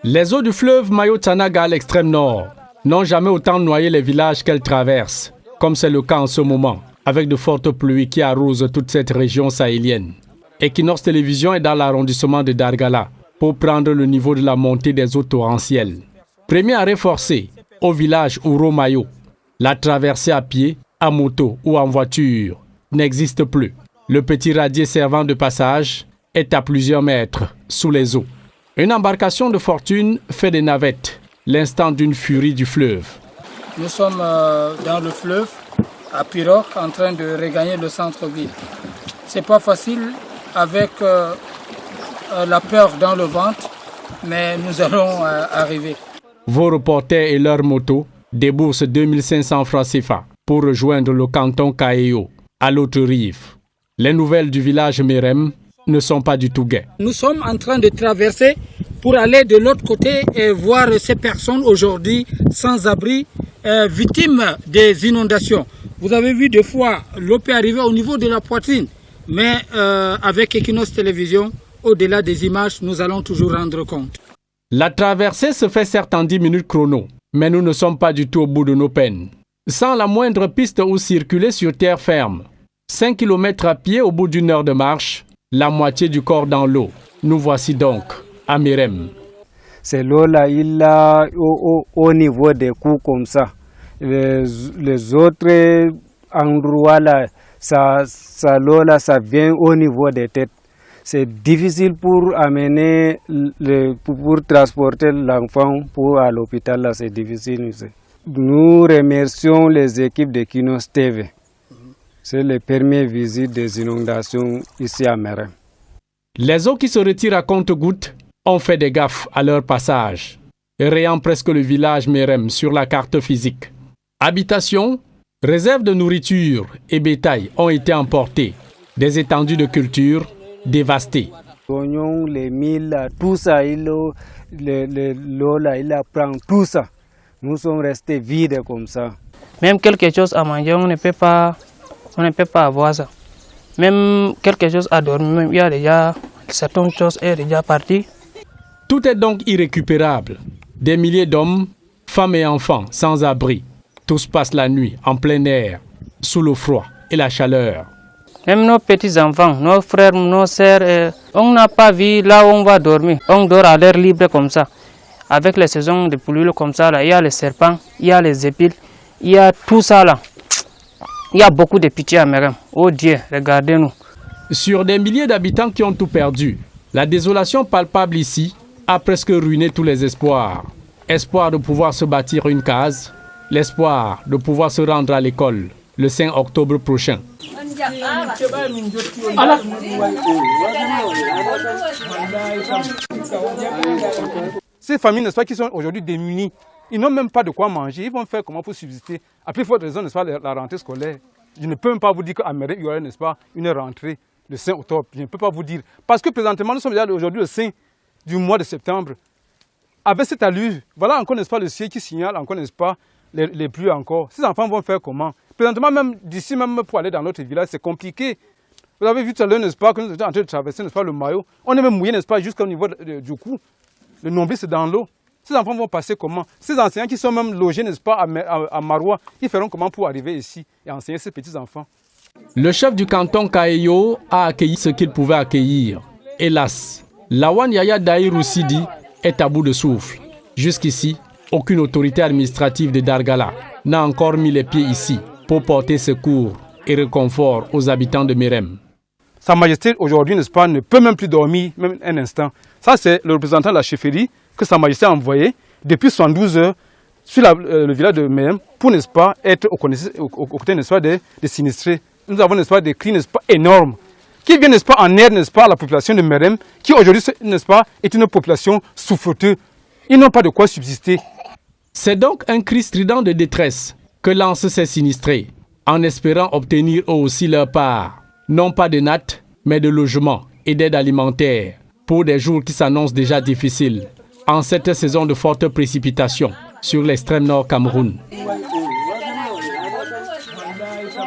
Les eaux du fleuve Mayo-Tanaga à l'extrême nord n'ont jamais autant noyé les villages qu'elles traversent, comme c'est le cas en ce moment, avec de fortes pluies qui arrosent toute cette région sahélienne. Equinox Télévision est dans l'arrondissement de Dargala pour prendre le niveau de la montée des eaux torrentielles. Premier arrêt forcé au village Ouro-Mayo. La traversée à pied, à moto ou en voiture n'existe plus. Le petit radier servant de passage est à plusieurs mètres sous les eaux. Une embarcation de fortune fait des navettes, l'instant d'une furie du fleuve. Nous sommes dans le fleuve, à pirogue, en train de regagner le centre-ville. C'est pas facile avec la peur dans le ventre, mais nous allons arriver. Vos reporters et leurs motos déboursent 2500 francs CFA pour rejoindre le canton Kaéo, à l'autre rive. Les nouvelles du village Merem ne sont pas du tout gaies. Nous sommes en train de traverser pour aller de l'autre côté et voir ces personnes aujourd'hui sans abri, victimes des inondations. Vous avez vu des fois l'eau peut arriver au niveau de la poitrine, mais avec Equinox Télévision, au-delà des images, nous allons toujours rendre compte. La traversée se fait certes en 10 minutes chrono, mais nous ne sommes pas du tout au bout de nos peines. Sans la moindre piste où circuler sur terre ferme. 5 km à pied au bout d'une heure de marche, la moitié du corps dans l'eau. Nous voici donc à Merem. C'est l'eau là, il a au niveau des coups comme ça. Les autres endroits là, l'eau là, ça vient au niveau des têtes. C'est difficile pour amener, pour transporter l'enfant à l'hôpital là, c'est difficile. Nous remercions les équipes de Equinox TV. C'est les premières visites des inondations ici à Merem. Les eaux qui se retirent à compte-gouttes ont fait des gaffes à leur passage, rayant presque le village Merem sur la carte physique. Habitations, réserves de nourriture et bétail ont été emportés. Des étendues de culture dévastées. Oignons, les milles, tout ça, l'eau là, il prend tout ça. Nous sommes restés vides comme ça. Même quelque chose à manger, on ne peut pas avoir ça. Même quelque chose à dormir, même il y a déjà certaines choses sont déjà parties. Tout est donc irrécupérable. Des milliers d'hommes, femmes et enfants sans abri. Tous passent la nuit en plein air, sous le froid et la chaleur. Même nos petits-enfants, nos frères, nos sœurs, on n'a pas vu là où on va dormir. On dort à l'air libre comme ça. Avec les saisons de pluie comme ça, là, il y a les serpents, il y a les épines, il y a tout ça là. Il y a beaucoup de pitié à Merem. Oh Dieu, regardez-nous. Sur des milliers d'habitants qui ont tout perdu, la désolation palpable ici a presque ruiné tous les espoirs. Espoir de pouvoir se bâtir une case, l'espoir de pouvoir se rendre à l'école le 5 octobre prochain. Ces familles, n'est-ce pas, qui sont aujourd'hui démunies, ils n'ont même pas de quoi manger. Ils vont faire comment pour subsister? À plus forte raison, n'est-ce pas, la rentrée scolaire. Je ne peux même pas vous dire qu'à Merem, il y aura, n'est-ce pas, une rentrée le 5 octobre. Je ne peux pas vous dire. Parce que présentement, nous sommes déjà aujourd'hui le 5 du mois de septembre. Avec cette allure, voilà encore, n'est-ce pas, le ciel qui signale encore, n'est-ce pas, les pluies encore. Ces enfants vont faire comment? Présentement, même d'ici, même pour aller dans notre village, c'est compliqué. Vous avez vu tout à l'heure, n'est-ce pas, que nous étions en train de traverser, n'est-ce pas, le Mayo. On est même mouillé, n'est-ce pas, jusqu'au niveau du cou. Le nombril, c'est dans l'eau. Ces enfants vont passer comment? Ces enseignants qui sont même logés, n'est-ce pas, à Maroua, ils feront comment pour arriver ici et enseigner ces petits-enfants? Le chef du canton Kaéo a accueilli ce qu'il pouvait accueillir. Hélas, Lawan Yaya Daïrou Sidi est à bout de souffle. Jusqu'ici, aucune autorité administrative de Dargala n'a encore mis les pieds ici pour porter secours et réconfort aux habitants de Merem. Sa Majesté, aujourd'hui, n'est-ce pas, ne peut même plus dormir, même un instant. Ça, c'est le représentant de la chefferie que Sa Majesté a envoyé depuis 72 heures sur le village de Merem pour, n'est-ce pas, être aux côtés, n'est-ce pas, des sinistrés. Nous avons, n'est-ce pas, des cris, n'est-ce pas, énormes qui viennent, n'est-ce pas, en aide, n'est-ce pas, à la population de Merem qui aujourd'hui, n'est-ce pas, est une population souffreuse. Ils n'ont pas de quoi subsister. C'est donc un cri strident de détresse que lancent ces sinistrés en espérant obtenir eux aussi leur part. Non pas de nattes, mais de logements et d'aide alimentaire pour des jours qui s'annoncent déjà difficiles en cette saison de fortes précipitations sur l'extrême nord Cameroun.